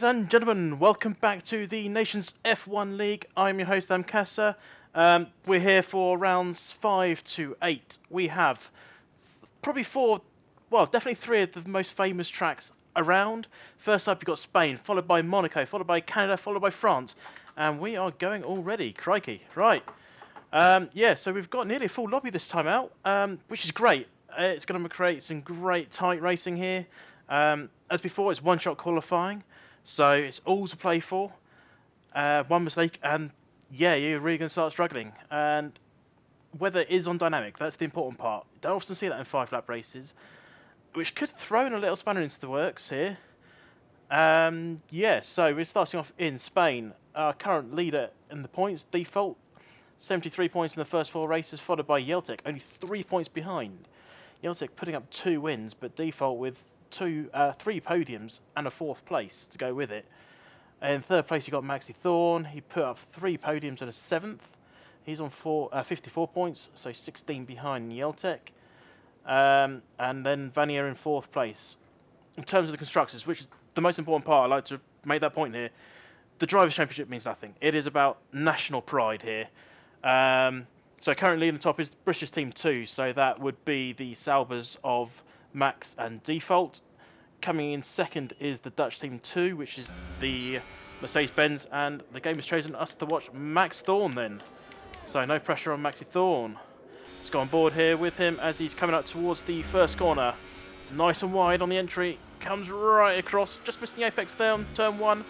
and gentlemen, welcome back to the Nations F1 League. I'm your host, Amkasa. We're here for rounds 5 to 8. We have probably four, well, definitely three of the most famous tracks around. First up, you've got Spain, followed by Monaco, followed by Canada, followed by France. And we are going already. Crikey. Right. So we've got nearly a full lobby this time out, which is great. It's going to create some great tight racing here. As before, it's one-shot qualifying, so it's all to play for. One mistake, and yeah, you're really going to start struggling. And weather is on dynamic. That's the important part. You don't often see that in 5-lap races, which could throw in a little spanner into the works here. So we're starting off in Spain. Our current leader in the points, Default, 73 points in the first 4 races, followed by Yeltek, only 3 points behind. Yeltek putting up 2 wins, but Default with 3 podiums and a 4th place to go with it. In 3rd place, you got Maxi Thorn. He put up 3 podiums and a 7th. He's on 54 points, so 16 behind Yeltek. And then Vanier in 4th place. In terms of the constructors, which is the most important part, I like to make that point here. The Drivers' Championship means nothing. It is about national pride here. So currently in the top is British Team 2, so that would be the Saubers of Max and Default. Coming in second is the Dutch Team 2, which is the Mercedes-Benz, and the game has chosen us to watch Max Thorn then. So no pressure on Maxi Thorn. Let's go on board here with him as he's coming up towards the first corner. Nice and wide on the entry, comes right across, just missing the apex there on turn 1.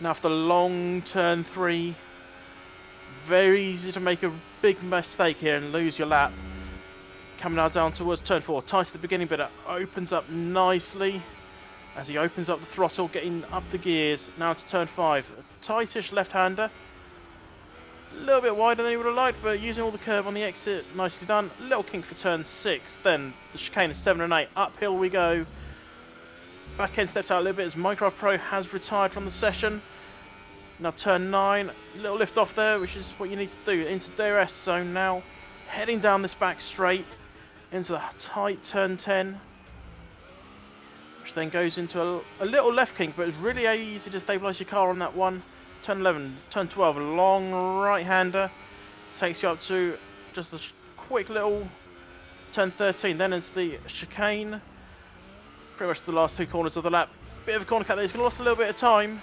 Now after long turn 3, very easy to make a big mistake here and lose your lap. Coming now down towards turn 4, tight at the beginning, but it opens up nicely as he opens up the throttle, getting up the gears. Now to turn 5, a tightish left-hander. A little bit wider than he would have liked, but using all the curve on the exit, nicely done. A little kink for turn 6, then the chicane is 7 and 8. Uphill we go. Back end stepped out a little bit as Minecraft Pro has retired from the session. Now turn 9, a little lift off there, which is what you need to do. Into DRS zone now. Heading down this back straight into the tight turn 10. Which then goes into a little left kink, but it's really easy to stabilise your car on that one. Turn 11, turn 12, a long right-hander. Takes you up to just a quick little turn 13, then into the chicane. Pretty much the last 2 corners of the lap. Bit of a corner cut there, he's going to lose a little bit of time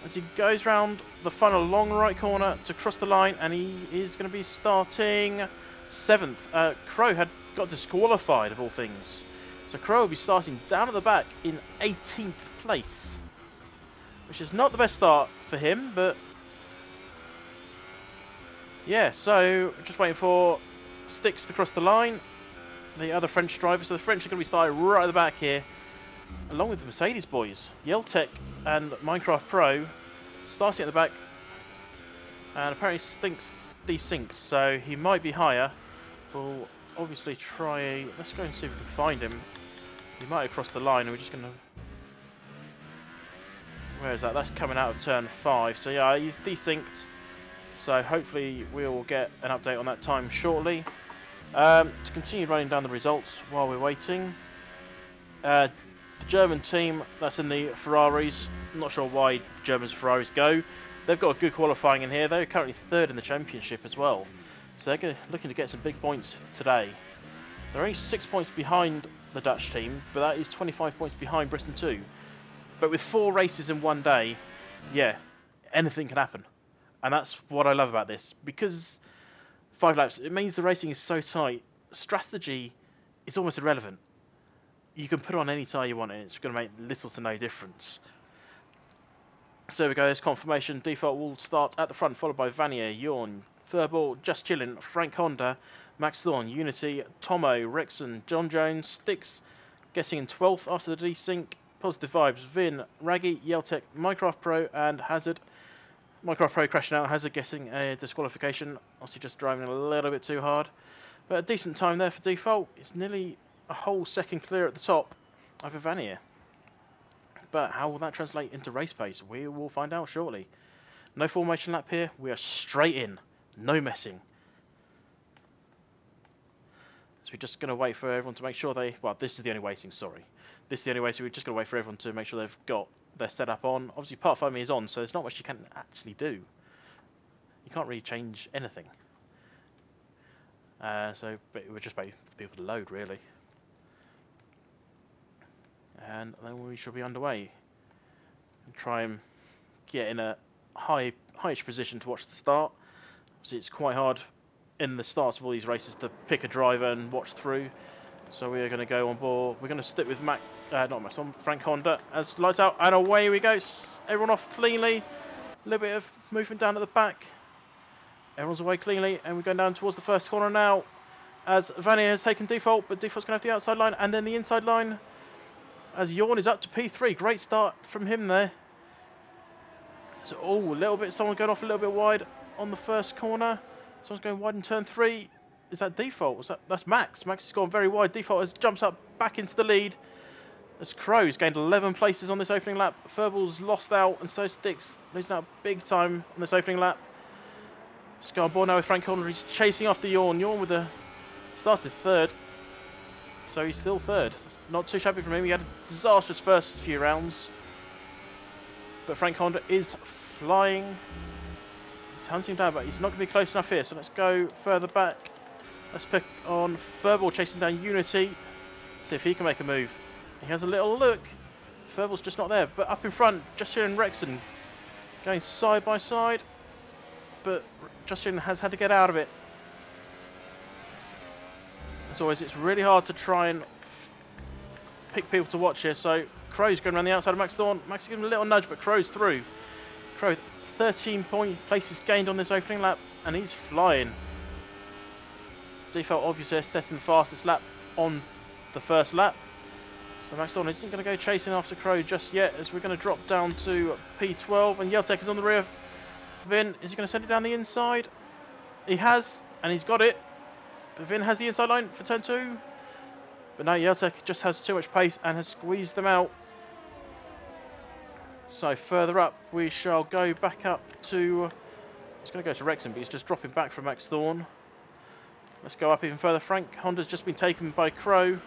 as he goes round the final long right corner to cross the line, and he is going to be starting 7th. Crow had got disqualified of all things, so Crow will be starting down at the back in 18th place, which is not the best start for him, but yeah, so just waiting for Sticks to cross the line, the other French driver. So the French are going to be starting right at the back here, along with the Mercedes boys, Yeltek and Minecraft Pro, starting at the back. And apparently Stinks desynced, so he might be higher. We'll obviously try. Let's go and see if we can find him. He might have crossed the line, and we're just going to. Where is that? That's coming out of turn 5. So yeah, he's desynced. So hopefully we'll get an update on that time shortly. To continue running down the results while we're waiting. The German team, that's in the Ferraris. I'm not sure why Germans and Ferraris go. They've got a good qualifying in here. They're currently 3rd in the championship as well. So they're looking to get some big points today. They're only 6 points behind the Dutch team, but that is 25 points behind Britain too. But with 4 races in one day, yeah, anything can happen. And that's what I love about this. Because 5 laps, it means the racing is so tight. Strategy is almost irrelevant. You can put on any tyre you want and it's going to make little to no difference. So there we go, there's confirmation. Default will start at the front, followed by Vanier, Yorn, Furball, Just Chillin', Frank Honda, Max Thorn, Unity, Tomo, Rexon, John Jones, Sticks, getting in 12th after the desync. Positive Vibes, Vin, Raggy, Yeltek, Minecraft Pro and Hazard. Minecraft Pro crashing out, Hazard getting a disqualification. Obviously just driving a little bit too hard. But a decent time there for Default. It's nearly a whole second clear at the top over Vanier. But how will that translate into race pace? We will find out shortly. No formation lap here. We are straight in. No messing. So we're just going to wait for everyone to make sure they... Well, this is the only waiting, sorry. This is the only waiting. We're just going to wait for everyone to make sure they've got their setup on. Obviously, Part 5 is on, so there's not much you can actually do. You can't really change anything. But it would just wait for people to load, really. And then we shall be underway. And try and get in a high-ish position to watch the start. Obviously, it's quite hard in the starts of all these races to pick a driver and watch through. So we are going to go on board. We're going to stick with Frank Honda as lights out, and away we go. Everyone off cleanly. A little bit of movement down at the back. Everyone's away cleanly, and we're going down towards the first corner now. As Vanier has taken default, but default's going to have the outside line and then the inside line. As Jorn is up to P3, great start from him there. So, a little bit. Someone going off a little bit wide on the first corner. Someone's going wide in turn 3. Is that default? That's Max. Max has gone very wide. Default has jumped up back into the lead. As Crow's gained 11 places on this opening lap. Furball's lost out, and so Sticks losing out big time on this opening lap. Let's go on board now with Frank Horner. He's chasing after Jorn. Jorn started third, so he's still third. It's not too shabby from him. He had a disastrous first few rounds, but Frank Honda is flying. He's hunting down, but he's not going to be close enough here. So let's go further back. Let's pick on Furball chasing down Unity. See if he can make a move. He has a little look. Furball's just not there. But up in front, Justin and Rexon going side by side. But Justin has had to get out of it. As always, it's really hard to try and pick people to watch here. So Crow's going around the outside of Max Thorn. Max is giving him a little nudge, but Crow's through. Crow, 13 places gained on this opening lap, and he's flying. Default obviously setting the fastest lap on the first lap. So Max Thorn isn't going to go chasing after Crow just yet, as we're going to drop down to P12, and Yeltek is on the rear of Vin. Is he going to send it down the inside? He has, and he's got it. But Vin has the inside line for turn 2. But no, Yeltek just has too much pace and has squeezed them out. So further up, we shall go back up to... He's going to go to Rexon, but he's just dropping back from Max Thorn. Let's go up even further. Frank Honda's just been taken by Crow.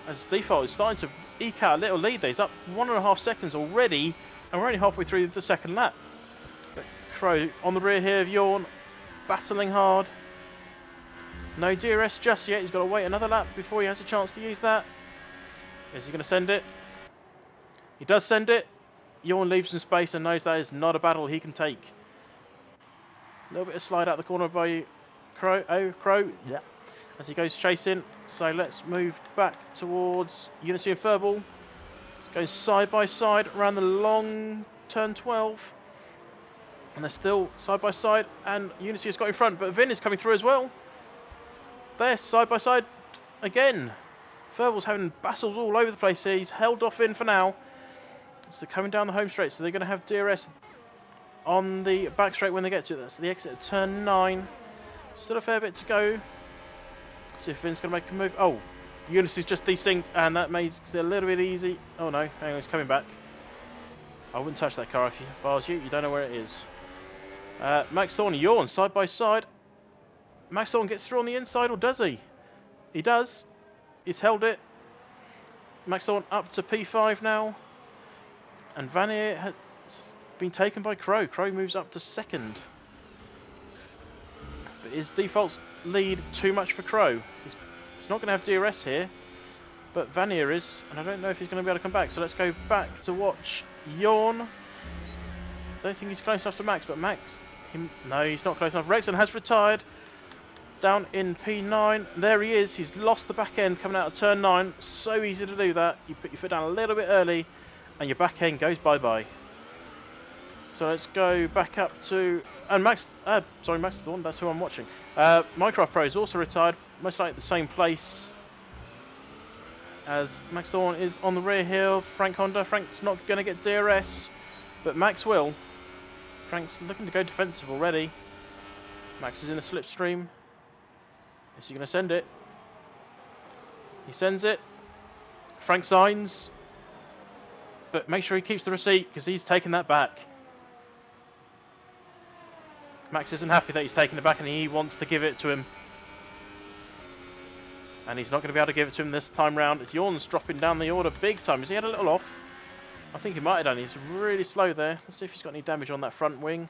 As Default is starting to eke out a little lead there. He's up 1.5 seconds already, and we're only halfway through the second lap. But Crow on the rear here of Jorn, battling hard. No DRS just yet. He's got to wait another lap before he has a chance to use that. Is he going to send it? He does send it. Jorn leaves some space and knows that is not a battle he can take. A little bit of slide out the corner by Crow. Yeah. As he goes chasing. So let's move back towards Unity and Furball. Goes side by side around the long turn 12. And they're still side by side. And Unity has got in front, but Vin is coming through as well. They're side by side again. Furball's having battles all over the place here. He's held off in for now. So they're coming down the home straight, so they're going to have DRS on the back straight when they get to it. That's the exit of turn 9. Still a fair bit to go. See if Vin's going to make a move. Oh, Unity's just desynced, and that makes it a little bit easy. Oh no, hang on, he's coming back. I wouldn't touch that car if I was you. You don't know where it is. Max Thorn and Jorn side by side. Max Thorn gets through on the inside, or does he? He does. He's held it. Max Thorn up to P5 now. And Vanier has been taken by Crow. Crow moves up to second. But is Default's lead too much for Crow? He's not going to have DRS here. But Vanier is. And I don't know if he's going to be able to come back. So let's go back to watch Jorn. Don't think he's close enough to Max. But Max... no, he's not close enough. Rexon has retired. Down in P9. There he is. He's lost the back end coming out of turn 9. So easy to do that. You put your foot down a little bit early, and your back end goes bye-bye. So let's go back up to... and Max Thorn, that's who I'm watching. Minecraft Pro is also retired, most likely the same place as Max Thorn is on the rear here. Frank Honda. Frank's not going to get DRS, but Max will. Frank's looking to go defensive already. Max is in the slipstream. Is he going to send it? He sends it. Frank signs. But make sure he keeps the receipt, because he's taking that back. Max isn't happy that he's taking it back, and he wants to give it to him. And he's not going to be able to give it to him this time round. It's Jorn's dropping down the order big time. Has he had a little off? I think he might have done. He's really slow there. Let's see if he's got any damage on that front wing.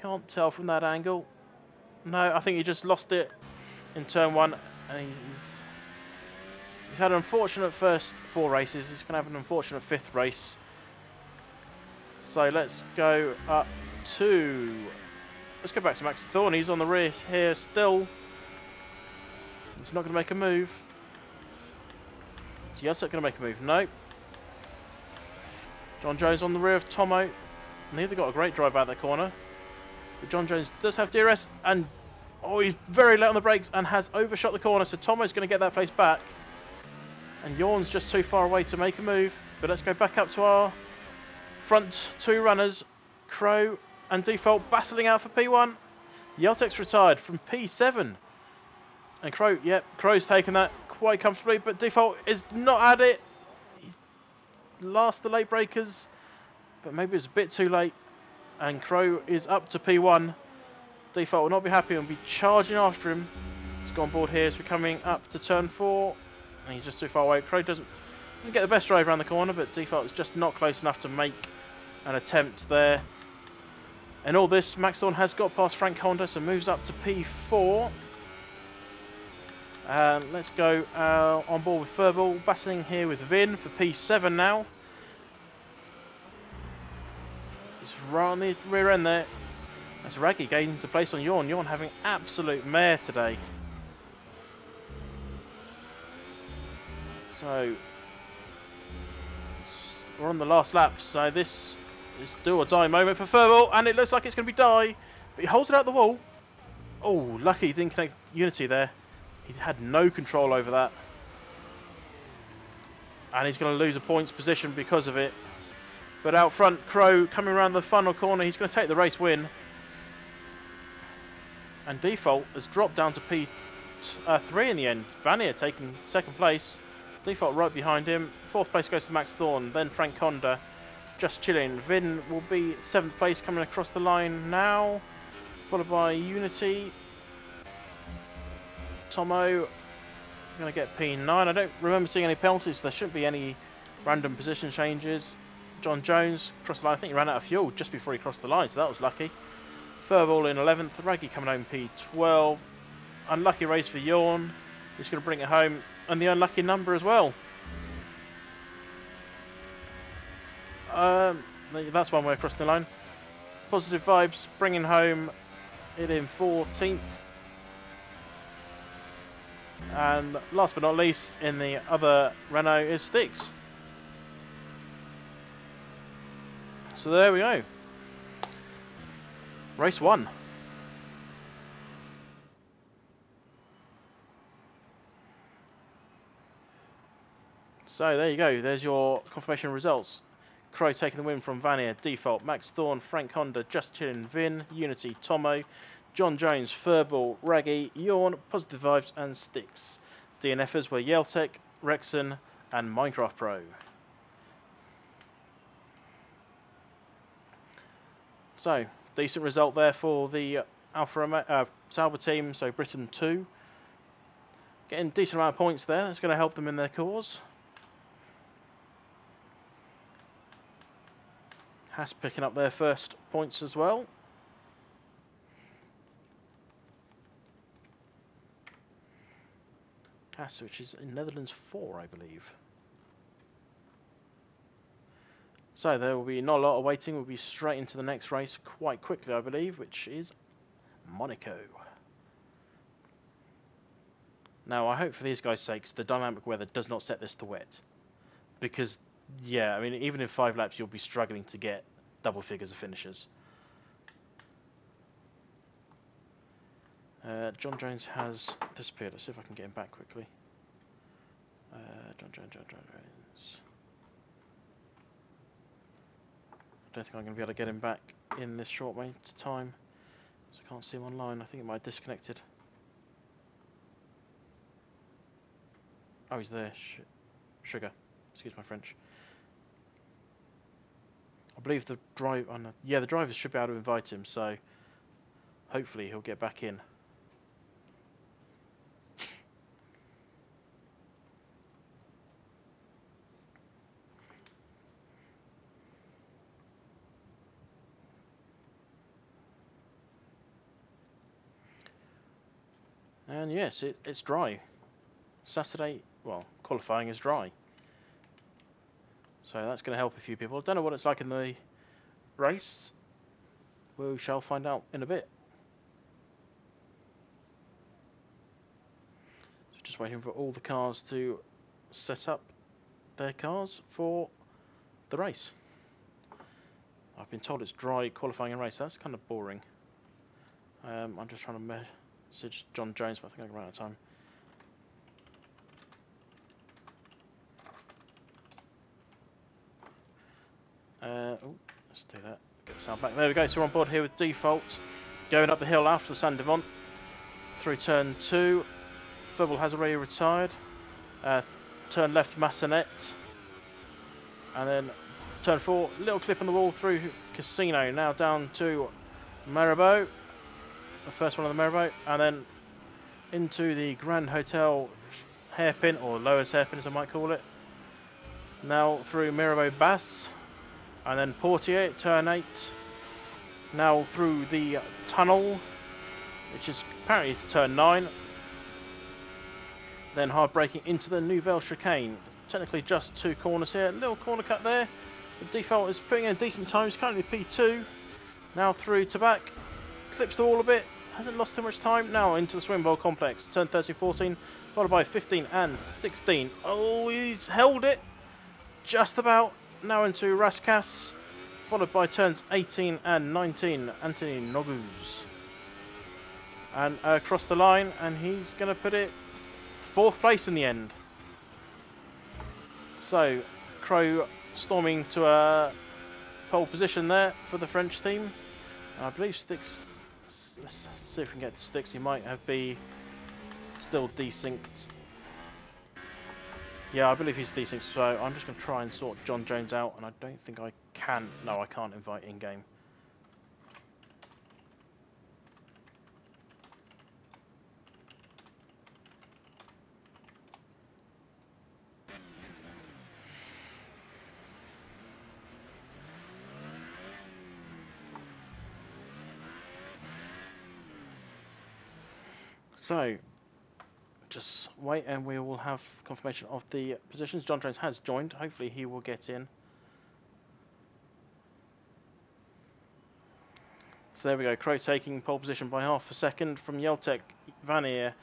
Can't tell from that angle. No, I think he just lost it in turn 1, and he's had an unfortunate first 4 races. He's going to have an unfortunate 5th race. So let's go up to... Let's go back to Max Thorne. He's on the rear here still. He's not going to make a move. Is Yeltsin going to make a move? No. John Jones on the rear of Tomo. Neither got a great drive out of the corner. But John Jones does have DRS, and oh, he's very late on the brakes and has overshot the corner, so Tomo's going to get that place back. And Yorn's just too far away to make a move. But let's go back up to our front 2 runners. Crow and Default battling out for P1. Yeltek's retired from P7. And Crow, yep, Crow's taken that quite comfortably, but Default is not at it. He lost the late breakers, but maybe it's a bit too late. And Crow is up to P1. Default will not be happy and will be charging after him. He's gone board here as we're coming up to turn 4. And he's just too far away. Crow doesn't get the best drive around the corner, but Default is just not close enough to make an attempt there. And all this, Max Thorne has got past Frank Honda, so moves up to P4. Let's go on board with Furball, battling here with Vin for P7 now. It's right on the rear end there. That's Raggy gaining to place on Yorn. Yorn having absolute mare today. So we're on the last lap, so this is do or die moment for Furball, and it looks like it's going to be die, but he holds it out the wall. Oh, lucky he didn't connect Unity there. He had no control over that, and he's going to lose a points position because of it. But out front, Crow coming around the funnel corner, he's going to take the race win. And Default has dropped down to P3 in the end. Vanier taking 2nd place. Default right behind him. 4th place goes to Max Thorne, then Frank Honda. Just chilling. Vin will be 7th place coming across the line now. Followed by Unity. Tomo going to get P9. I don't remember seeing any penalties. So there shouldn't be any random position changes. John Jones crossed the line. I think he ran out of fuel just before he crossed the line, so that was lucky. Furball in 11th. Raggy coming home P12. Unlucky race for Yorn. He's going to bring it home. And the unlucky number as well. That's one way across the line. Positive Vibes bringing home it in 14th. And last but not least, in the other Renault is Styx. So there we go. Race 1. So there you go. There's your confirmation results. Crow taking the win from Vanier, Default, Max Thorne, Frank Honda, Just Chillin', Vin, Unity, Tomo, John Jones, Furball, Raggy, Yorn, Positive Vibes and Styx. DNFers were Yeltek, Rexon and Minecraft Pro. So, decent result there for the Sauber team, so Britain 2. Getting a decent amount of points there, that's going to help them in their cause. Haas picking up their first points as well. Haas, which is in Netherlands 4, I believe. So there will be not a lot of waiting. We'll be straight into the next race quite quickly, I believe, which is Monaco. Now, I hope for these guys' sakes the dynamic weather does not set this to wet. Because, yeah, I mean, even in 5 laps, you'll be struggling to get double figures of finishers. John Jones has disappeared. Let's see if I can get him back quickly. John Jones. I don't think I'm going to be able to get him back in this short amount of time. So I can't see him online. I think it might have disconnected. Oh, he's there. Sugar. Excuse my French. I believe the drive. Oh, no. Yeah, the drivers should be able to invite him, so hopefully he'll get back in. And yes, it's dry. Saturday, well, qualifying is dry. So that's going to help a few people. I don't know what it's like in the race. We shall find out in a bit. So just waiting for all the cars to set up their cars for the race. I've been told it's dry qualifying and race. That's kind of boring. I'm just trying to message John Jones, but I think I can run out of time. Oh, let's do that. Get the sound back. There we go. So we're on board here with Default, going up the hill after Saint Devant through turn 2. Verbal has already retired. Turn left Massonet, and then turn 4. Little clip on the wall through Casino. Now down to Marabou, the first one on the Marabou, and then into the Grand Hotel hairpin, or lowest hairpin as I might call it. Now through Mirabeau Basse, and then Portier, turn 8. Now through the tunnel, which is apparently it's turn 9. Then hard braking into the Nouvelle Chicane. Technically just 2 corners here. A little corner cut there. The Default is putting in decent times, currently P2. Now through Tabac, clips the wall a bit, hasn't lost too much time. Now into the Swing Bowl Complex, turn 13, 14, followed by 15 and 16. Oh, he's held it, just about. Now into Rascasse, followed by turns 18 and 19, Anthony Nogus. And across the line, and he's going to put it 4th place in the end. So, Crow storming to a pole position there for the French team. And I believe Sticks, let's see if we can get to Sticks, he might have been still desynced. Yeah, I believe he's desynced, so I'm just going to try and sort John Jones out, and I don't think I can. No, I can't invite in-game. So, just wait and we will have confirmation of the positions. John Jones has joined. Hopefully he will get in. So there we go. Crow taking pole position by half a second from Yeltec, Vanier,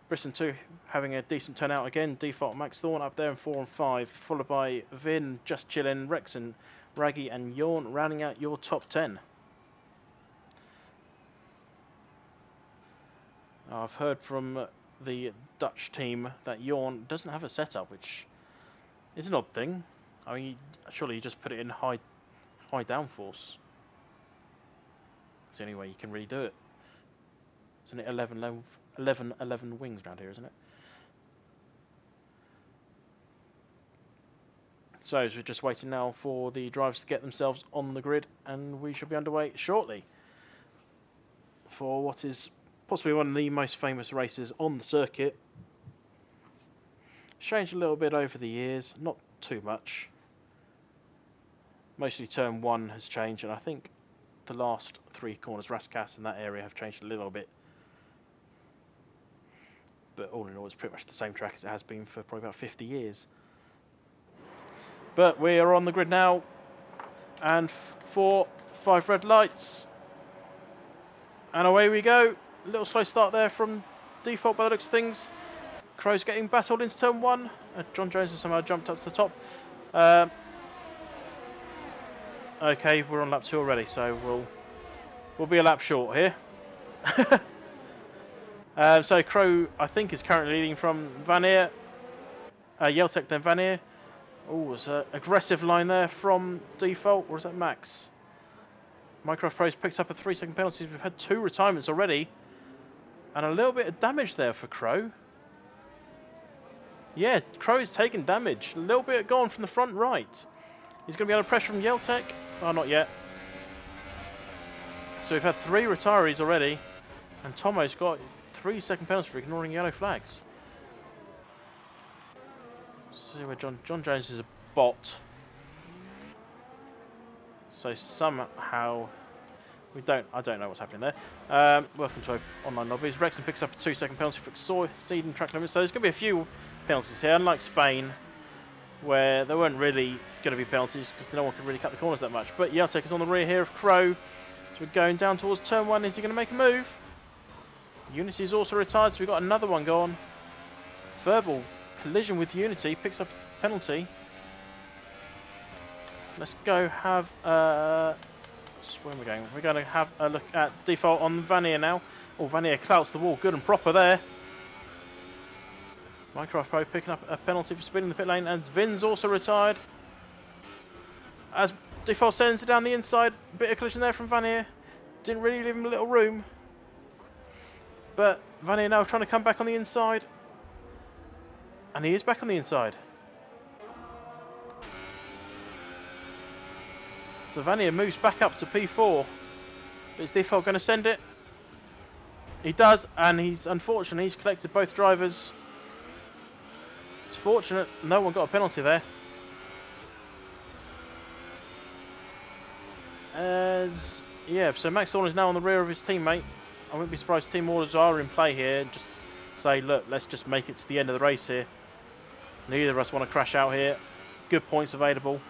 Brisson 2 having a decent turnout again. Default Max Thorne up there in 4 and 5, followed by Vin, Just Chillin, Rexon, Raggy and Yawn rounding out your top 10. I've heard from the Dutch team that Yawn doesn't have a setup, which is an odd thing. I mean, surely you just put it in high downforce. It's the only way you can really do it. Isn't it 11 wings around here, isn't it? So we're just waiting now for the drivers to get themselves on the grid, and we should be underway shortly for what is possibly one of the most famous races on the circuit. It's changed a little bit over the years, not too much. Mostly turn 1 has changed, and I think the last 3 corners, Rascasse in that area, have changed a little bit. But all in all, it's pretty much the same track as it has been for probably about 50 years. But we are on the grid now, and 4, 5 red lights, and away we go. A little slow start there from Default by the looks of things. Crow's getting battled into turn 1. John Jones has somehow jumped up to the top. Okay, we're on lap 2 already, so we'll be a lap short here. So Crow, I think, is currently leading from Vanier. Yeltec then Vanier. Oh, there's an aggressive line there from Default, or is that Max? Mycroft Pros picks up a 3-second penalty. We've had 2 retirements already. And a little bit of damage there for Crow. Yeah, Crow's taken damage. A little bit gone from the front right. He's going to be under pressure from Yeltec. Oh, not yet. So we've had 3 retirees already. And Tomo's got 3-second penalty for ignoring yellow flags. See where John Jones is a bot. So somehow I don't know what's happening there. Welcome to online lobbies. Wrexham picks up a 2-second penalty for exceeding track limits. So there's going to be a few penalties here, unlike Spain, where there weren't really going to be penalties because no one could really cut the corners that much. But Jeltek is on the rear here of Crow. So we're going down towards turn 1. Is he going to make a move? Unity is also retired, so we've got another one gone. Verbal collision with Unity, picks up a penalty. Let's go have where are we going? We're going to have a look at default on Vanier now. Oh, Vanier clouts the wall good and proper there. Minecraft Pro picking up a penalty for speeding the pit lane, and Vin's also retired. As default sends it down the inside, bit of collision there from Vanier. Didn't really leave him a little room. But Vanier now trying to come back on the inside. And he is back on the inside. So Vanier moves back up to P4. But is default going to send it? He does, and unfortunately he's collected both drivers. It's fortunate no one got a penalty there. So Max Thorne is now on the rear of his teammate. I wouldn't be surprised if team orders are in play here and just say, look, let's just make it to the end of the race here. Neither of us want to crash out here. Good points available.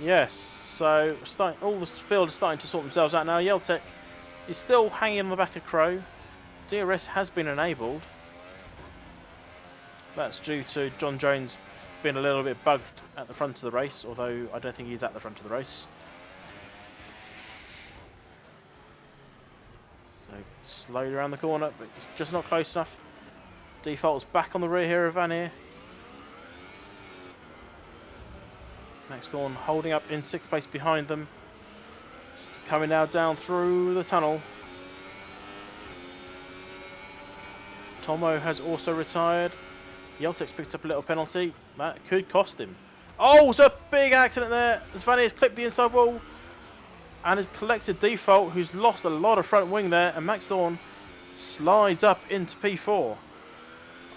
Yes, so all the field is starting to sort themselves out now. Jeltek is still hanging on the back of Crow. DRS has been enabled. That's due to John Jones being a little bit bugged at the front of the race, although I don't think he's at the front of the race. So slowly around the corner, but it's just not close enough. Default's back on the rear here of Vanier. Max Thorne holding up in 6th place behind them. Just coming now down through the tunnel. Tomo has also retired. Jeltek's picked up a little penalty. That could cost him. Oh, it's a big accident there. As Vanier has clipped the inside wall and has collected Default, who's lost a lot of front wing there, and Max Thorne slides up into P4.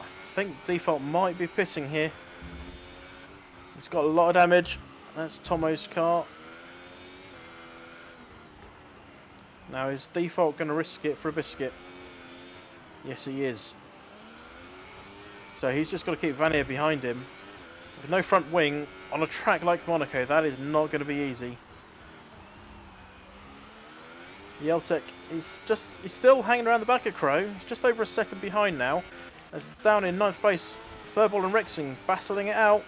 I think Default might be pitting here. It's got a lot of damage. That's Tomo's car. Now is Default going to risk it for a biscuit? Yes, he is. So he's just got to keep Vanier behind him. With no front wing on a track like Monaco, that is not going to be easy. Jeltek he's still hanging around the back of Crow. He's just over a second behind now. As down in 9th place, Furball and Rexing battling it out.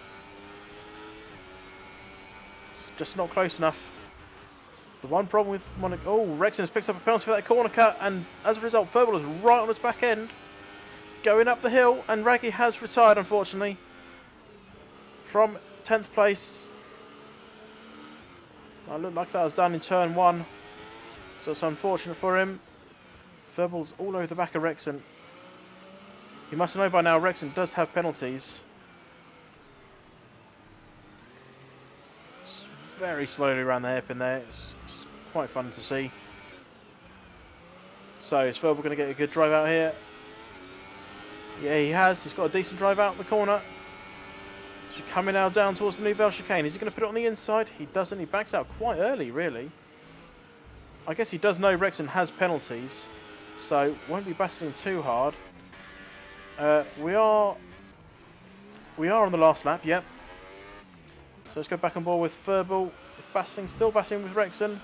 It's just not close enough. The one problem with Monaco... Oh, Rexing has picked up a penalty for that corner cut, and as a result, Furball is right on his back end. Going up the hill, and Raggy has retired, unfortunately, from 10th place. That looked like that was done in turn 1, so it's unfortunate for him. Furball's all over the back of Rexon. You must know by now Rexon does have penalties. It's very slowly around the hairpin there. It's quite fun to see. So is Furball going to get a good drive out here? Yeah, he has. He's got a decent drive out the corner. So coming now down towards the Nouvelle chicane. Is he going to put it on the inside? He doesn't. He backs out quite early, really. I guess he does know Rexon has penalties, so won't be battling too hard. We are on the last lap. Yep. So let's go back on board with Furball. Still battling with Rexon.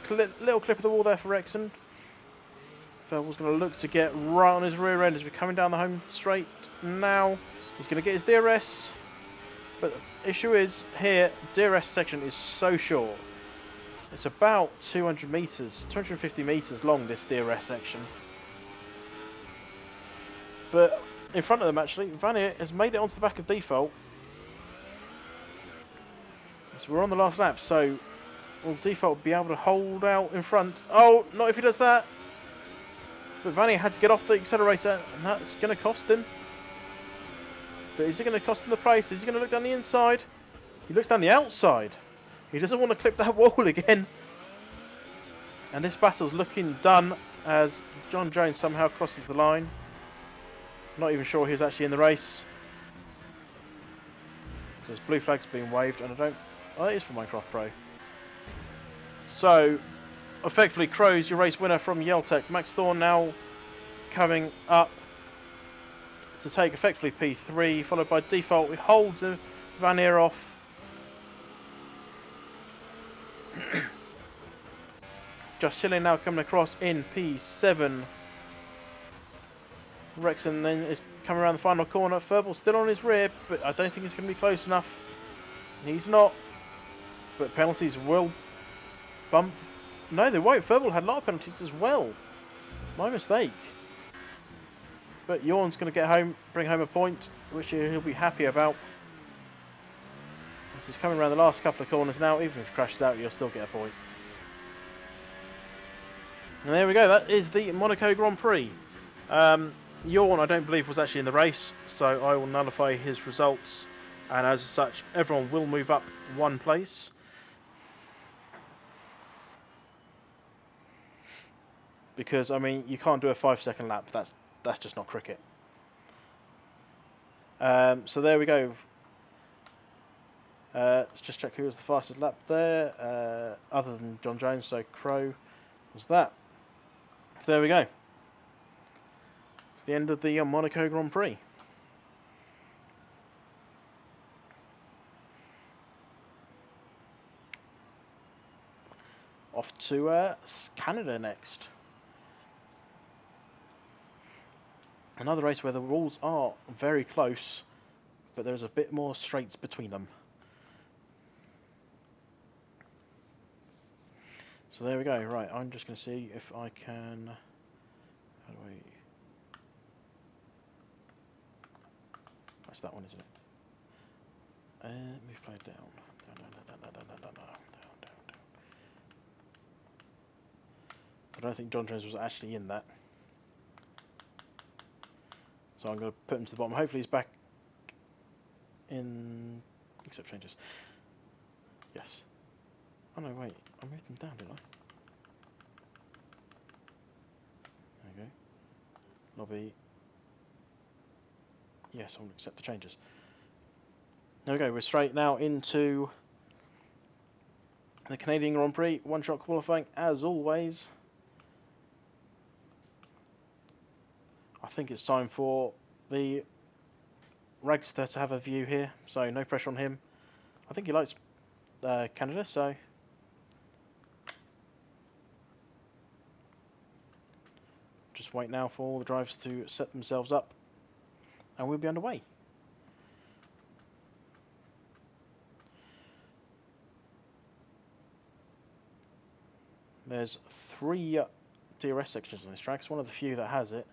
Little clip of the wall there for Rexon. Furball's going to look to get right on his rear end as we're coming down the home straight now. He's going to get his DRS. But the issue is here, DRS section is so short. It's about 200 metres, 250 metres long, this DRS section. But in front of them, actually, Vanier has made it onto the back of Default. So we're on the last lap, so will Default be able to hold out in front? Oh, not if he does that. But Vanier had to get off the accelerator, and that's going to cost him. But is it going to cost him the place? Is he going to look down the inside? He looks down the outside. He doesn't want to clip that wall again. And this battle's looking done as John Jones somehow crosses the line. Not even sure he was actually in the race. Says blue flag's being waved, and I don't. Oh, it is for Minecraft Pro. So, effectively, Crow's your race winner from Yeltec. Max Thorn now coming up to take effectively P3, followed by Default. We hold Van Eer off. Just chilling now, coming across in P7. Rexon then is coming around the final corner. Furball still on his rear, but I don't think it's going to be close enough. He's not. But penalties will bump. No, they won't. Furball had a lot of penalties as well. My mistake. But Yorn's going to get home, bring home a point, which he'll be happy about. As he's coming around the last couple of corners now. Even if he crashes out, you'll still get a point. And there we go. That is the Monaco Grand Prix. Yorn, I don't believe, was actually in the race, so I will nullify his results. And as such, everyone will move up one place. Because, I mean, you can't do a 5-second lap. That's just not cricket. So there we go. Let's just check who was the fastest lap there. Other than John Jones, so Crow was that. So there we go. It's the end of the Monaco Grand Prix. Off to Canada next. Another race where the rules are very close, but there's a bit more straights between them. So there we go. Right, I'm just going to see if I can. How do I? That's that one, isn't it? Move player down. Down. I don't think John Jones was actually in that. So I'm going to put him to the bottom. Hopefully he's back in. Accept changes. Yes. Oh no, wait. I moved him down, didn't I? There we go. Lobby. Yes, I'll accept the changes. There we go. We're straight now into the Canadian Grand Prix. One-shot qualifying, as always. I think it's time for the Ragster to have a view here, so no pressure on him. I think he likes Canada, so just wait now for all the drivers to set themselves up, and we'll be underway. There's 3 DRS sections on this track. It's one of the few that has it.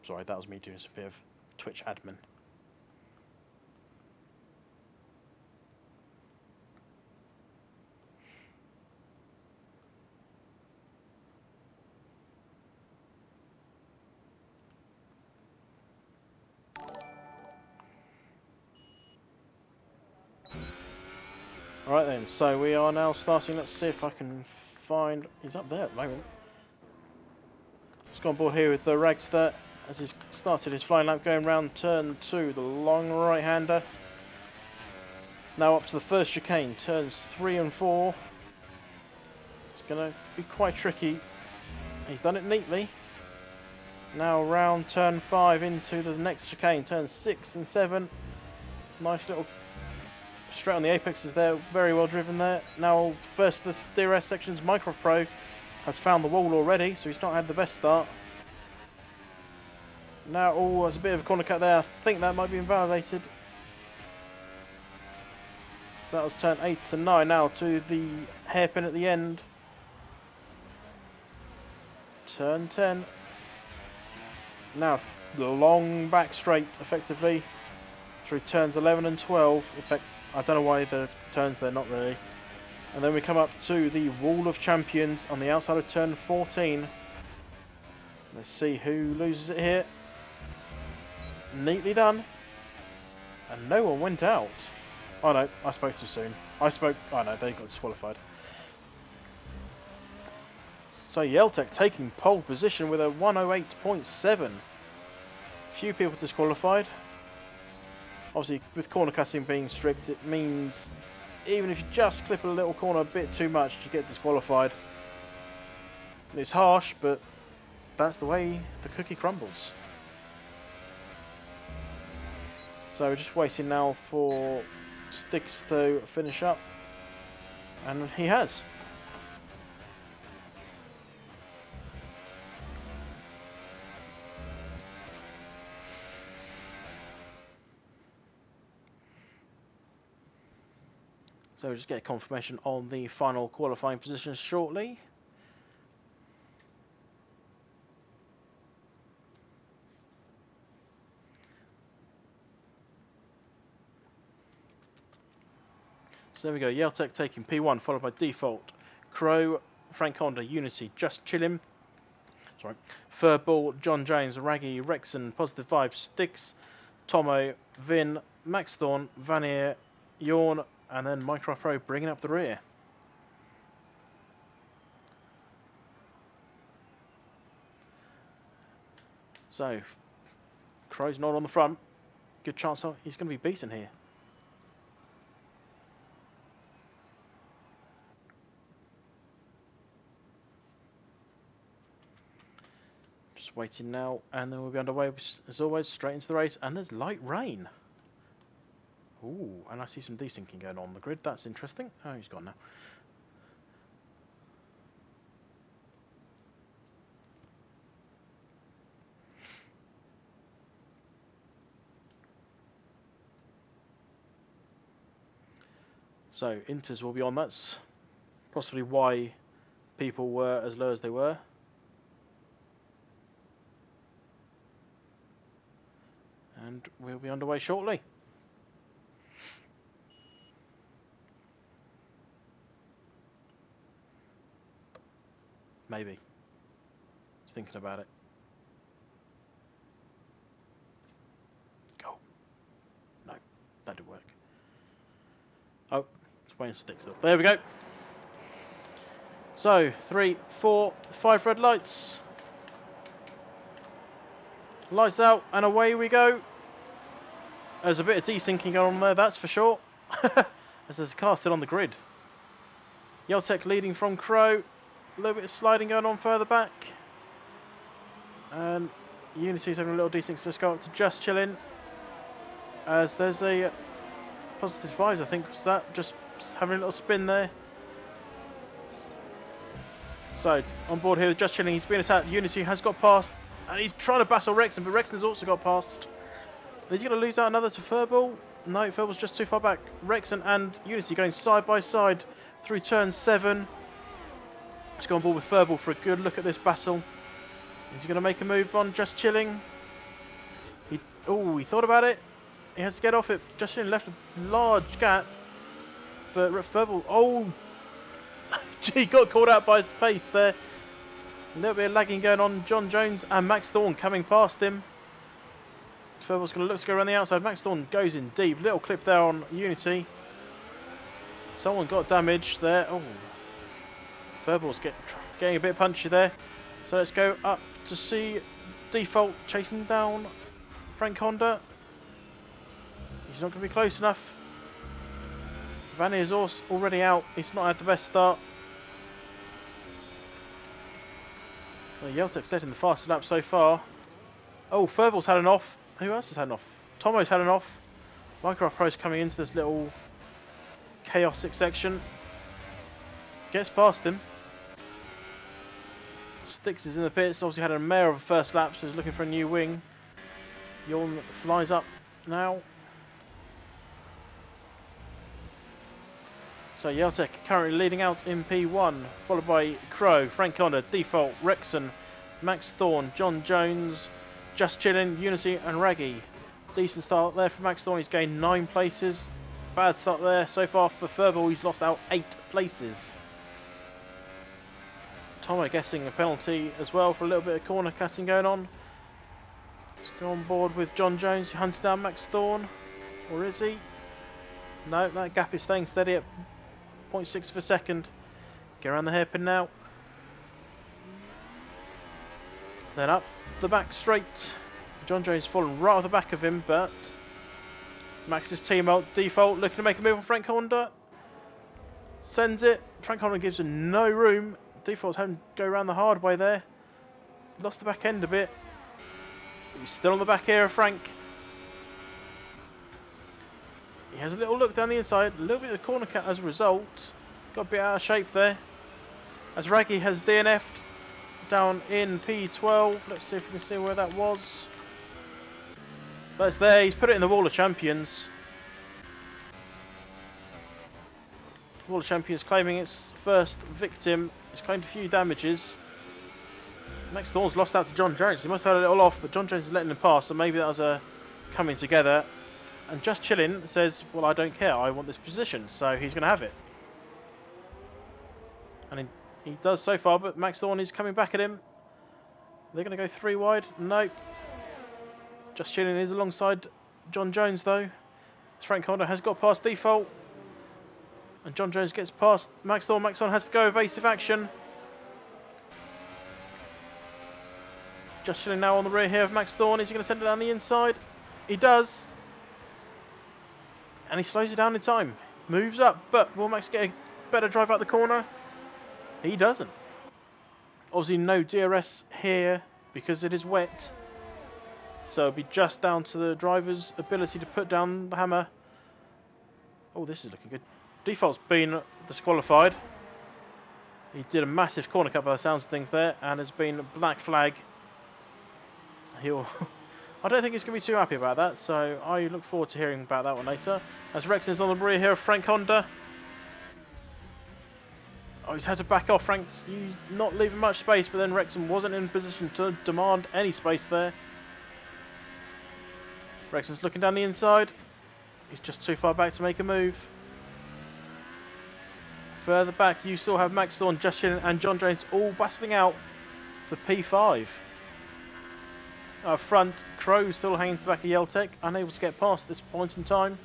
Sorry, that was me doing a bit of Twitch admin. Alright then, so we are now starting. Let's see if I can find... He's up there at the moment. Let's go on board here with the Ragster as he's started his flying lap, going round turn 2, the long right-hander. Now up to the first chicane, turns 3 and 4. It's going to be quite tricky. He's done it neatly. Now round turn 5 into the next chicane, turns 6 and 7. Nice little straight on the apexes there, very well driven there. Now first the DRS sections, Minecraft Pro has found the wall already, so he's not had the best start. Now, oh, there's a bit of a corner cut there. I think that might be invalidated. So that was turn 8 to 9. Now to the hairpin at the end. Turn 10. Now the long back straight, effectively, through turns 11 and 12. In fact, I don't know why the turns there, not really. And then we come up to the Wall of Champions on the outside of turn 14. Let's see who loses it here. Neatly done. And no one went out. Oh no, I spoke too soon. Oh no, they got disqualified. So Yeltek taking pole position with a 108.7. Few people disqualified. Obviously, with corner cutting being strict, it means even if you just clip a little corner a bit too much, you get disqualified. It's harsh, but that's the way the cookie crumbles. So we're just waiting now for Sticks to finish up, and he has. So we'll just get a confirmation on the final qualifying positions shortly. So there we go, Yeltek taking P1, followed by Default, Crow, Frank Honda, Unity, Just Chillin', Furball, John Jones, Raggy, Rexon, Positive Vibes, Sticks, Tomo, Vin, Max Thorn, Vanier, Yawn, and then Minecraft Pro bringing up the rear. So, Crow's not on the front. Good chance he's going to be beaten here. Just waiting now, and then we'll be underway as always, straight into the race, and there's light rain. Ooh, and I see some desyncing going on the grid. That's interesting. Oh, he's gone now. So, Inters will be on. That's possibly why people were as low as they were. And we'll be underway shortly. Maybe. Just thinking about it. Go. No, that didn't work. Oh, it's waiting Sticks still. There we go. So, 3, 4, 5 red lights. Lights out, and away we go. There's a bit of desyncing going on there, that's for sure. As there's a car still on the grid. Yeltek leading from Crow. A little bit of sliding going on further back. And Unity's having a little desync, so let's go up to Just Chillin'. As there's a Positive Vibes, I think, was that? Just having a little spin there. So, on board here with Just Chillin', he's been attacked. Unity has got past, and he's trying to battle Rexon, but Rexon's also got past. Is he going to lose out another to Furball? No, Furball's just too far back. Rexon and Unity going side by side through turn 7. Let's go on board with Furball for a good look at this battle. Is he going to make a move on Just Chilling? He thought about it. He has to get off it. Just Chilling left a large gap. But Furball, he got caught out by his pace there. A little bit of lagging going on. John Jones and Max Thorn coming past him. Furball's going to look to go around the outside. Max Thorn goes in deep. Little clip there on Unity. Someone got damaged there. Oh, Furball's getting a bit punchy there. So let's go up to see Default chasing down Frank Honda. He's not going to be close enough. Vanny is already out. He's not had the best start. Well, Yeltek's setting the fastest lap so far. Oh, Furball's had an off. Who else has had an off? Tomo's had an off. Minecraft Pro's coming into this little chaotic section. Gets past him. Sticks is in the pits. Obviously had a mare of a first lap, so he's looking for a new wing. Yawn flies up now. So Yeltek currently leading out in P1, followed by Crow, Frank Honda, Default, Rexon, Max Thorn, John Jones, Just Chillin', Unity and Raggy. Decent start there for Max Thorn. He's gained 9 places. Bad start there so far for Furball. He's lost out 8 places. Tomo guessing a penalty as well for a little bit of corner cutting going on. Let's go on board with John Jones, who hunts down Max Thorn. Or is he? No, that gap is staying steady at 0.6 of a second. Get around the hairpin now. Then up the back straight. John Jones falling right off the back of him, but Max's teammate Default looking to make a move on Frank Honda. Sends it. Frank Honda gives him no room. Default's having to go around the hard way there. Lost the back end a bit. He's still on the back here of Frank. He has a little look down the inside. A little bit of the corner cut as a result. Got a bit out of shape there. As Raggy has DNF'd down in P12. Let's see if we can see where that was. That's there. He's put it in the Wall of Champions. Wall of Champions claiming its first victim. It's claimed a few damages. Max Thorne's lost out to John Jones. He must have had a little off, but John Jones is letting him pass, so maybe that was a coming together. And Just Chillin says, well, I don't care. I want this position, so he's going to have it. And he does so far, but Max Thorne is coming back at him. They're going to go 3 wide. Nope. Just Chillin is alongside John Jones, though. As Frank Honda has got past Default. And John Jones gets past Max Thorne. Max Thorne has to go evasive action. Just Chillin now on the rear here of Max Thorne. Is he going to send it down the inside? He does. And he slows it down in time. Moves up, but will Max get a better drive out the corner? He doesn't. Obviously no DRS here because it is wet. So it'll be just down to the driver's ability to put down the hammer. Oh, this is looking good. Default's been disqualified. He did a massive corner cut by the sounds of things there, and has been black flag. I don't think he's going to be too happy about that, so I look forward to hearing about that one later. As Rexon's on the rear here of Frank Honda. Oh, he's had to back off. Frank's not leaving much space, but then Rexon wasn't in position to demand any space there. Rexon's looking down the inside. He's just too far back to make a move. Further back, you still have Max Thorne, Just Chillin and John Jones all battling out for P5. Up front, Crow still hanging to the back of Yeltec, unable to get past this point in time.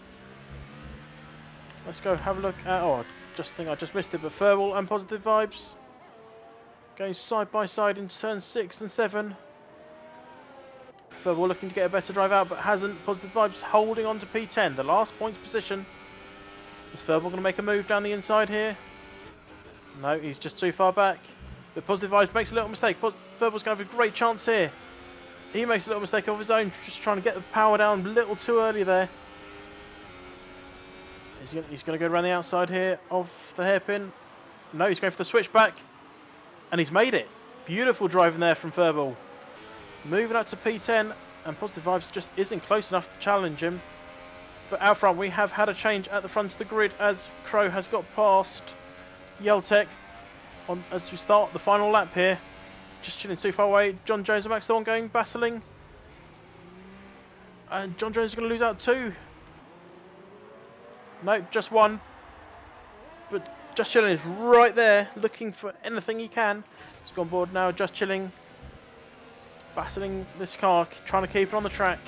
Let's go have a look at... Oh, I just missed it, but Furball and Positive Vibes going side by side into turns 6 and 7. Furball looking to get a better drive out, but hasn't. Positive Vibes holding on to P10, the last points position. Is Furball going to make a move down the inside here? No, he's just too far back. But Positive Vibes makes a little mistake. Furball's going to have a great chance here. He makes a little mistake of his own, just trying to get the power down a little too early there. He's going to go around the outside here of the hairpin. No, he's going for the switchback. And he's made it. Beautiful driving there from Furball. Moving up to P10, and Positive Vibes just isn't close enough to challenge him. But out front, we have had a change at the front of the grid as Crow has got past Yeltec as we start the final lap here. Just Chilling too far away. John Jones and Max Thorne going battling. And John Jones is going to lose out 2. Nope, just 1. But Just Chilling is right there, looking for anything he can. He's gone board now, Just Chilling. Battling this car, trying to keep it on the track.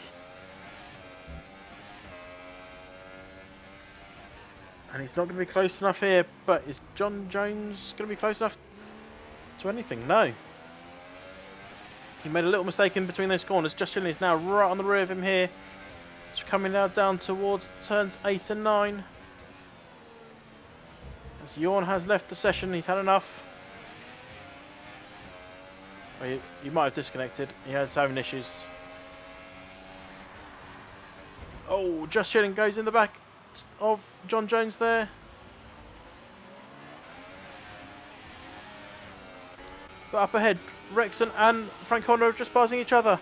And he's not going to be close enough here, but is John Jones going to be close enough to anything? No. He made a little mistake in between those corners. Just Chilling is now right on the rear of him here. It's coming now down towards turns 8 and 9. As Jorn has left the session, he's had enough. Oh, he might have disconnected. He had having issues. Oh, Just Chilling goes in the back of John Jones there. But up ahead, Rexon and Frank Honda are just passing each other.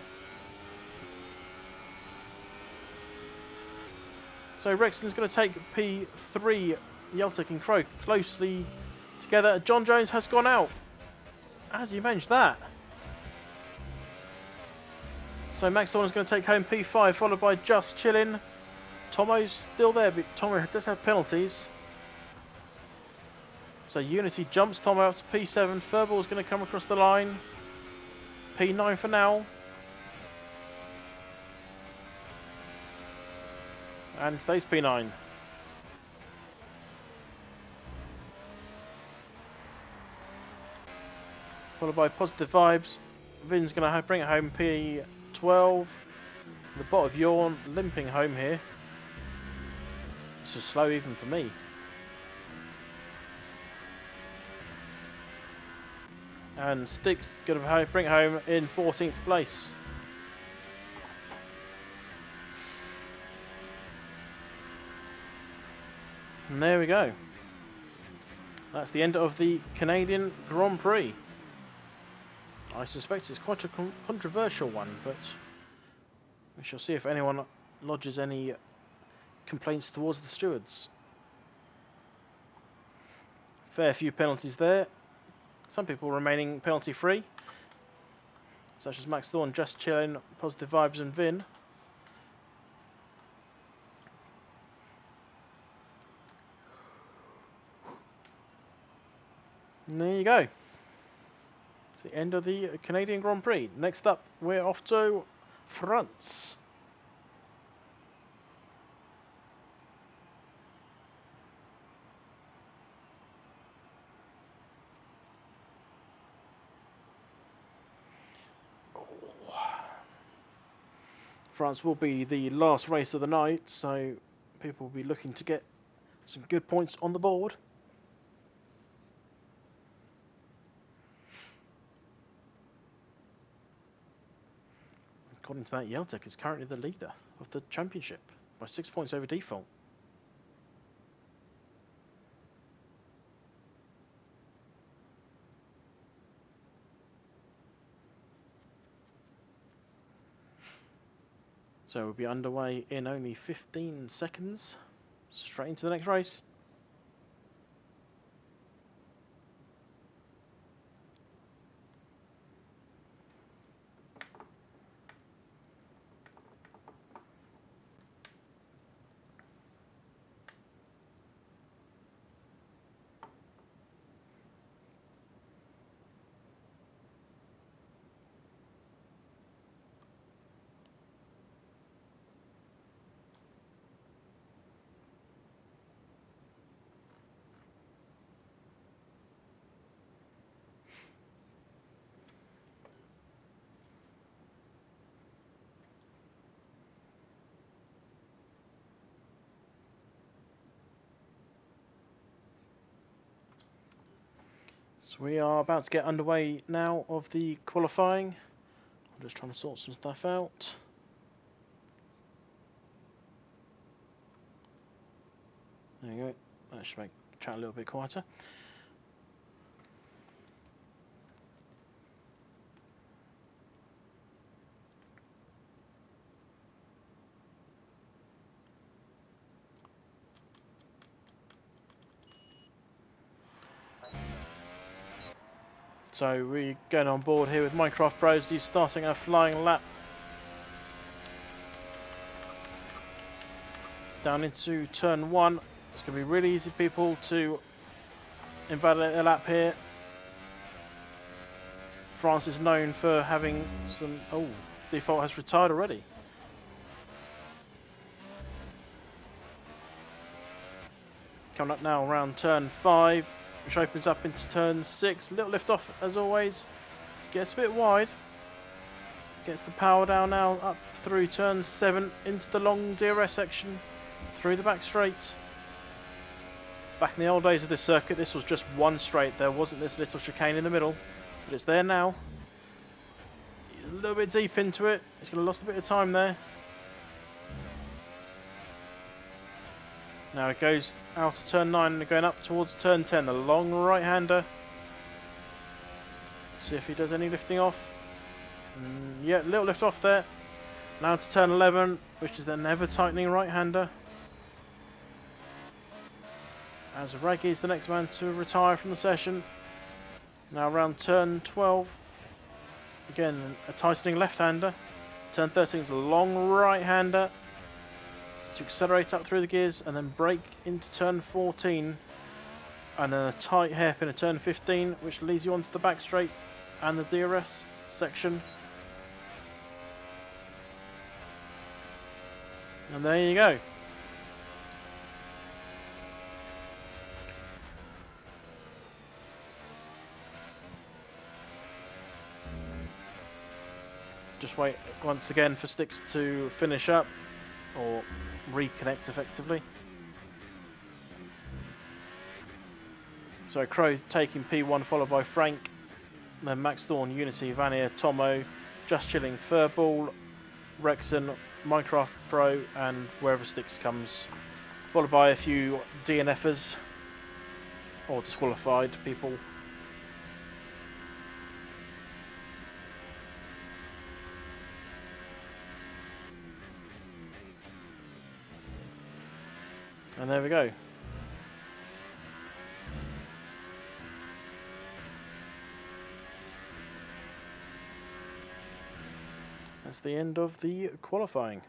So Rexon's going to take P3, Yeltec and Crow closely together. John Jones has gone out. How do you manage that? So Max Thorne is going to take home P5, followed by Just Chillin. Tomo's still there, but Tomo does have penalties. So Unity jumps Tomo up to P7. Furball is going to come across the line. P9 for now. And stays P9. Followed by Positive Vibes. Vin's going to bring it home P12. The bot of Yawn limping home here. This is slow even for me. And Sticks going to bring it home in 14th place. And there we go. That's the end of the Canadian Grand Prix. I suspect it's quite a controversial one, but we shall see if anyone lodges any complaints towards the stewards. Fair few penalties there. Some people remaining penalty free, such as Max Thorne, Just Chilling, Positive Vibes and Vin. And there you go. It's the end of the Canadian Grand Prix. Next up, we're off to France. France will be the last race of the night, so people will be looking to get some good points on the board. According to that, Yeltek is currently the leader of the championship by 6 points over default. So we'll be underway in only 15 seconds. Straight into the next race. So we are about to get underway now of the qualifying. I'm just trying to sort some stuff out. There you go. That should make the chat a little bit quieter. So we're going on board here with Minecraft Bros. He's starting a flying lap down into turn 1. It's going to be really easy for people to invalidate a lap here. France is known for having some... Oh, default has retired already. Coming up now around turn 5, which opens up into turn 6. Little lift off as always. Gets a bit wide. Gets the power down now up through turn 7 into the long DRS section. Through the back straight. Back in the old days of this circuit, this was just one straight. There wasn't this little chicane in the middle. But it's there now. He's a little bit deep into it. He's going to lose a bit of time there. Now it goes out of turn 9 and going up towards turn 10. The long right-hander. See if he does any lifting off. Yeah, little lift off there. Now to turn 11, which is the never tightening right-hander. As Raggy is the next man to retire from the session. Now around turn 12. Again, a tightening left-hander. Turn 13 is a long right-hander. To accelerate up through the gears and then brake into turn 14. And then a tight hairpin at turn 15, which leads you onto the back straight and the DRS section. And there you go. Just wait once again for Sticks to finish up, or reconnect effectively. So Crow taking P1 followed by Frank, then Max Thorn, Unity, Vanier, Tomo, Just Chilling, Furball, Rexon, Minecraft Pro, and wherever Sticks comes. Followed by a few DNFers, or disqualified people. And there we go. That's the end of the qualifying.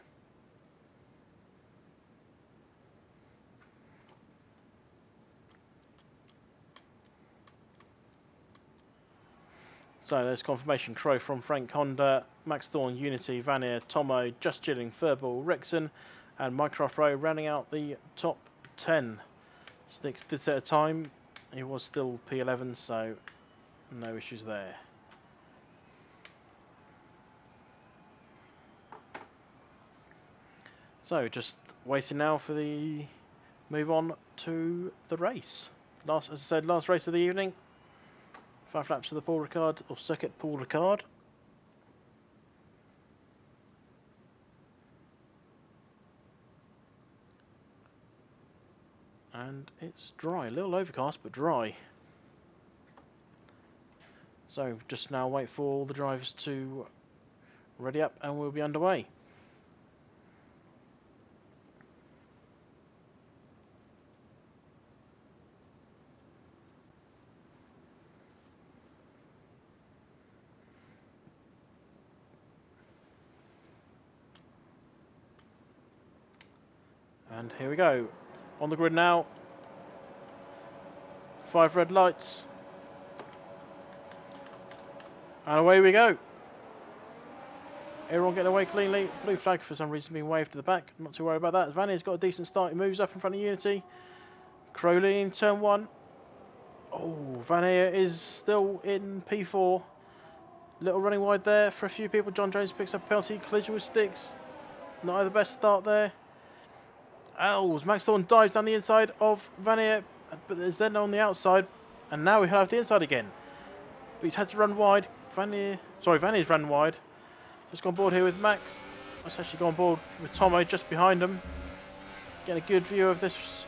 So there's confirmation. Crow from Frank Honda, Max Thorn, Unity, Vanier, Tomo, Just Chilling, Furball, Rexon, and Minecraft Pro rounding out the top 10. Sticks did set a time. He was still P11, so no issues there. So just waiting now for the move on to the race. As I said, last race of the evening. 5 laps of the Paul Ricard, or circuit Paul Ricard. And it's dry, a little overcast, but dry. So just now wait for all the drivers to ready up and we'll be underway. And here we go. On the grid now. 5 red lights. And away we go. Everyone getting away cleanly. Blue flag for some reason being waved to the back. Not too worried about that. Vanier's got a decent start. He moves up in front of Unity. Crowley in turn 1. Oh, Vanier is still in P4. Little running wide there for a few people. John Jones picks up a penalty. Collision with Sticks. Not the best start there. Els, Max Thorn dives down the inside of Vanier, but there's then on the outside, and now we have the inside again. But he's had to run wide. Vanier's run wide. Just gone board here with Max. Let's actually go on board with Tomo just behind him. Get a good view of this.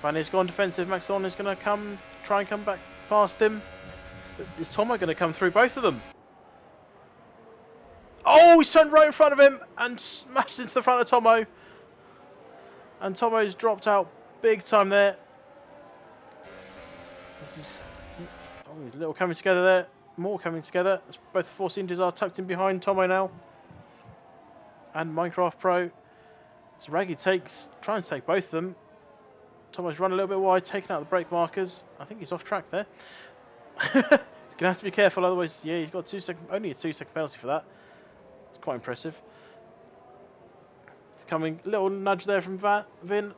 Vanier's gone defensive. Max Thorn is going to try and come back past him. But is Tomo going to come through both of them? Oh, he's turned right in front of him and smashed into the front of Tomo. And Tomo's dropped out big time there. This is... Oh, there's a little coming together there. More coming together. Both the Force Indies are tucked in behind Tomo now. And Minecraft Pro. So Raggy trying to take both of them. Tomo's run a little bit wide, taking out the brake markers. I think he's off track there. He's going to have to be careful, otherwise, yeah, he's got only a 2-second penalty for that. Quite impressive. It's coming, little nudge there from Vin,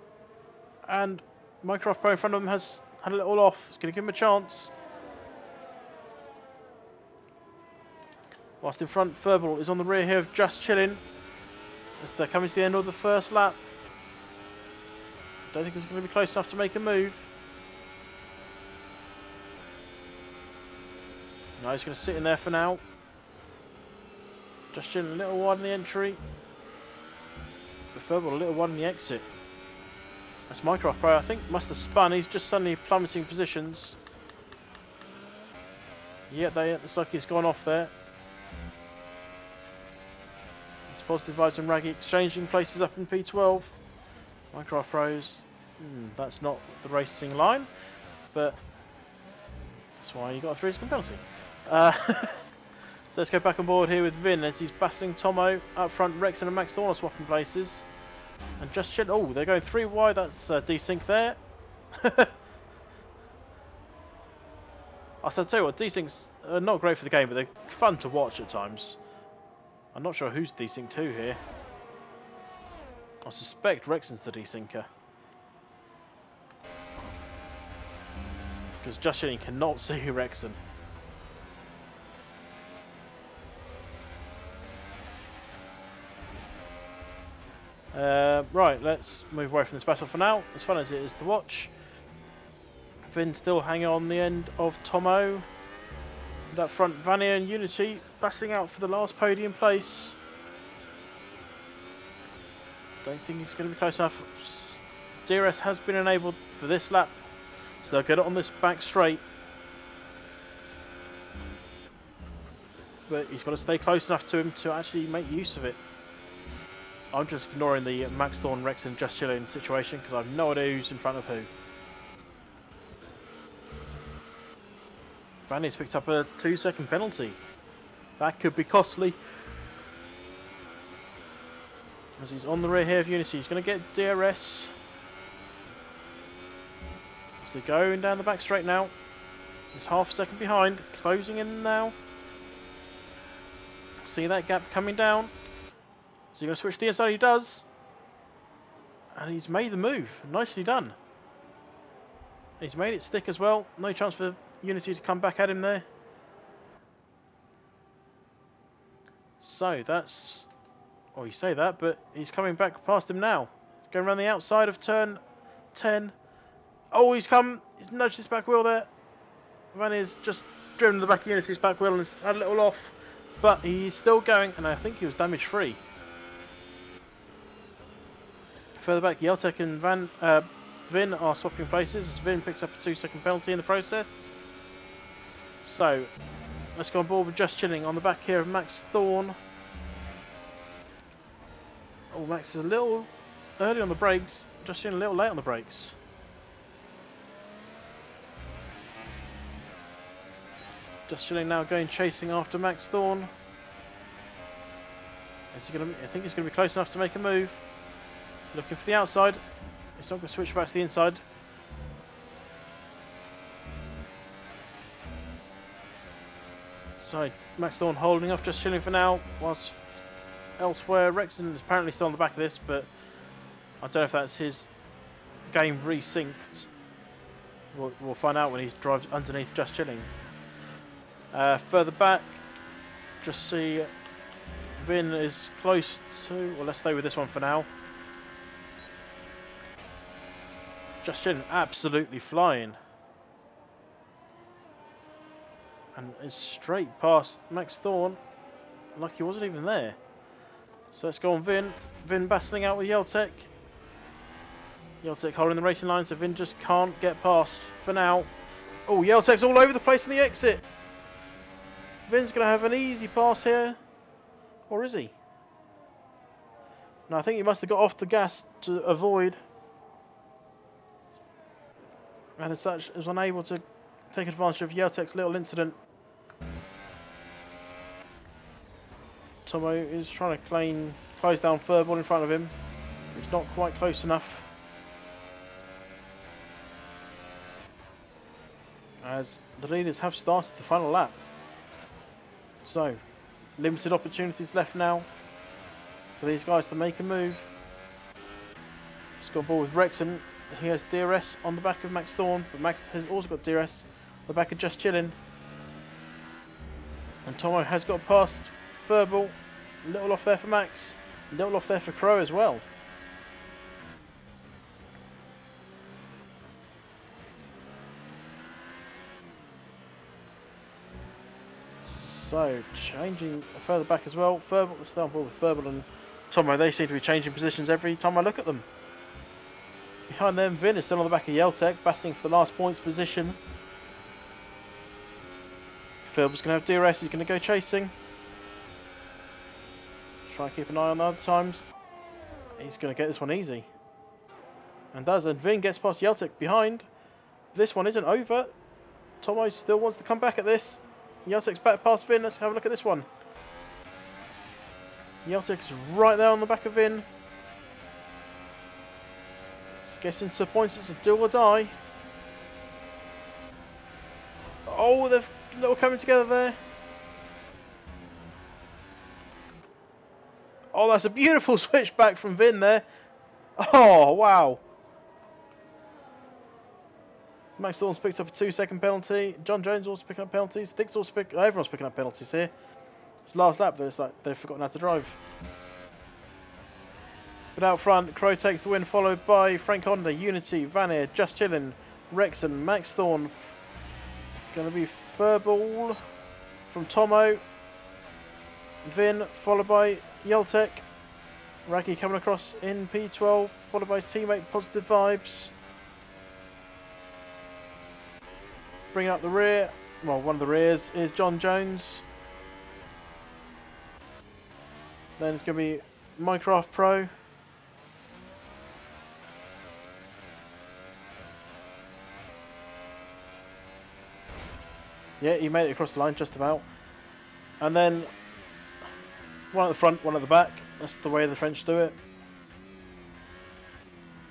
and Minecraft Pro in front of him has had a little off. It's going to give him a chance. Whilst in front, Furball is on the rear here of Just Chilling as they're coming to the end of the first lap. Don't think it's going to be close enough to make a move. No, he's going to sit in there for now. Just Chilling a little wide in the entry. But Furball a little wide in the exit. That's Minecraft Pro, I think, must have spun. He's just suddenly plummeting positions. Yeah, looks like he's gone off there. It's positive vibes and Raggy exchanging places up in P12. Minecraft Pros, that's not the racing line, but that's why you got a 3-second penalty. So let's go back on board here with Vin as he's battling Tomo up front. Rexon and Max Thorn are swapping places. And Just Chill. Oh, they're going 3 wide. That's desync there. I'll tell you what, desync's not great for the game, but they're fun to watch at times. I'm not sure who's desync to here. I suspect Rexon's the desyncer. Because Just Chilling cannot see Rexon. Right, let's move away from this battle for now, as fun as it is to watch. Vin still hanging on the end of Tomo. And up front, Vania and Unity battling out for the last podium place. Don't think he's going to be close enough. DRS has been enabled for this lap, so they'll get it on this back straight. But he's got to stay close enough to him to actually make use of it. I'm just ignoring the Max Thorn, Rex and Just Chilling situation because I have no idea who's in front of who. Vania's picked up a 2-second penalty. That could be costly. As he's on the rear here of Unity, he's going to get DRS. As they're going down the back straight now. He's half a second behind, closing in now. See that gap coming down. Is he going to switch to the inside? He does. And he's made the move. Nicely done. He's made it stick as well. No chance for Unity to come back at him there. So that's... Well, you say that, but he's coming back past him now. Going around the outside of turn 10. Oh, he's come. He's nudged his back wheel there. Vania's just driven the back of Unity's back wheel and has had a little off. But he's still going, and I think he was damage free. Further back, Yeltek and Vin are swapping places. Vin picks up a 2-second penalty in the process. So, let's go on board with Just Chilling on the back here of Max Thorn. Oh, Max is a little early on the brakes. Just Chilling a little late on the brakes. Just Chilling now going chasing after Max Thorn. Is he gonna? I think he's going to be close enough to make a move. Looking for the outside. He's not going to switch back to the inside. So Max Thorn holding off Just Chilling for now, whilst elsewhere Rexon is apparently still on the back of this, but I don't know if that's his game resynced. We'll find out when he drives underneath Just Chilling. Further back, just see Vin is close to... Well, let's stay with this one for now. Just Chilling absolutely flying. And is straight past Max Thorn, like he wasn't even there. So let's go on Vin. Vin battling out with Yeltek. Yeltek holding the racing line, so Vin just can't get past for now. Oh, Yeltek's all over the place in the exit. Vin's going to have an easy pass here. Or is he? No, I think he must have got off the gas to avoid. And as such, is unable to take advantage of Yeltek's little incident. Tomo is trying to close down Furball in front of him. He's not quite close enough. As the leaders have started the final lap. So, limited opportunities left now for these guys to make a move. Let's go on board with Rexon. He has DRS on the back of Max Thorn, but Max has also got DRS on the back of Just Chilling. And Tomo has got past Furball. A little off there for Max. A little off there for Crow as well. So, changing further back as well. Furball, let's stay on board with Furball and Tomo. They seem to be changing positions every time I look at them. Behind them, Vin is still on the back of Yeltek, battling for the last points position. Furball's going to have DRS, he's going to go chasing. Try and keep an eye on the other times. He's going to get this one easy. And does, and Vin gets past Yeltek behind. This one isn't over. Tomo still wants to come back at this. Yeltek's back past Vin, let's have a look at this one. Yeltek's right there on the back of Vin. Guessing to points, it's a do or die. Oh, they're a little coming together there. Oh, that's a beautiful switch back from Vin there. Oh, wow. Max Thorn's picked up a 2-second penalty. John Jones also picking up penalties. Thick's also everyone's picking up penalties here. It's last lap, though. It's like they've forgotten how to drive. But out front, Crow takes the win, followed by Frank Honda, Unity, Vanier, Just Chillin', Rexon, Max Thorn. Going to be Furball from Tomo. Vin, followed by Yeltek. Raggy coming across in P12, followed by his teammate Positive Vibes. Bringing up the rear, well, one of the rears is John Jones. Then it's going to be Minecraft Pro. Yeah, he made it across the line just about. And then one at the front, one at the back. That's the way the French do it.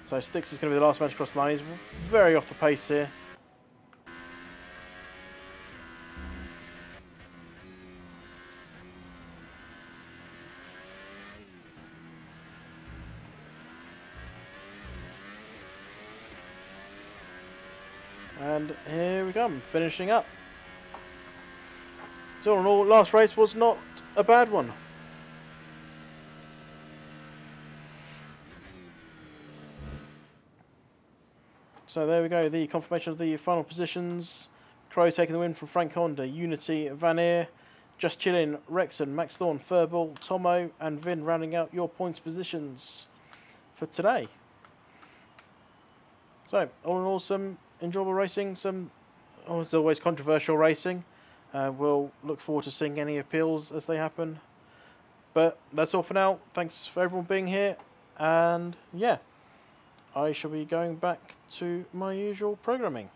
So Styx is going to be the last match across the line. He's very off the pace here. And here we come, finishing up. So all in all, last race was not a bad one. So there we go, the confirmation of the final positions. Crow taking the win from Frank Honda, Unity, Vanier, Just Chillin', Rexon, Max Thorn, Furball, Tomo and Vin rounding out your points positions for today. So all in all, some enjoyable racing, some as always controversial racing. We'll look forward to seeing any appeals as they happen. But that's all for now. Thanks for everyone being here, and yeah, I shall be going back to my usual programming.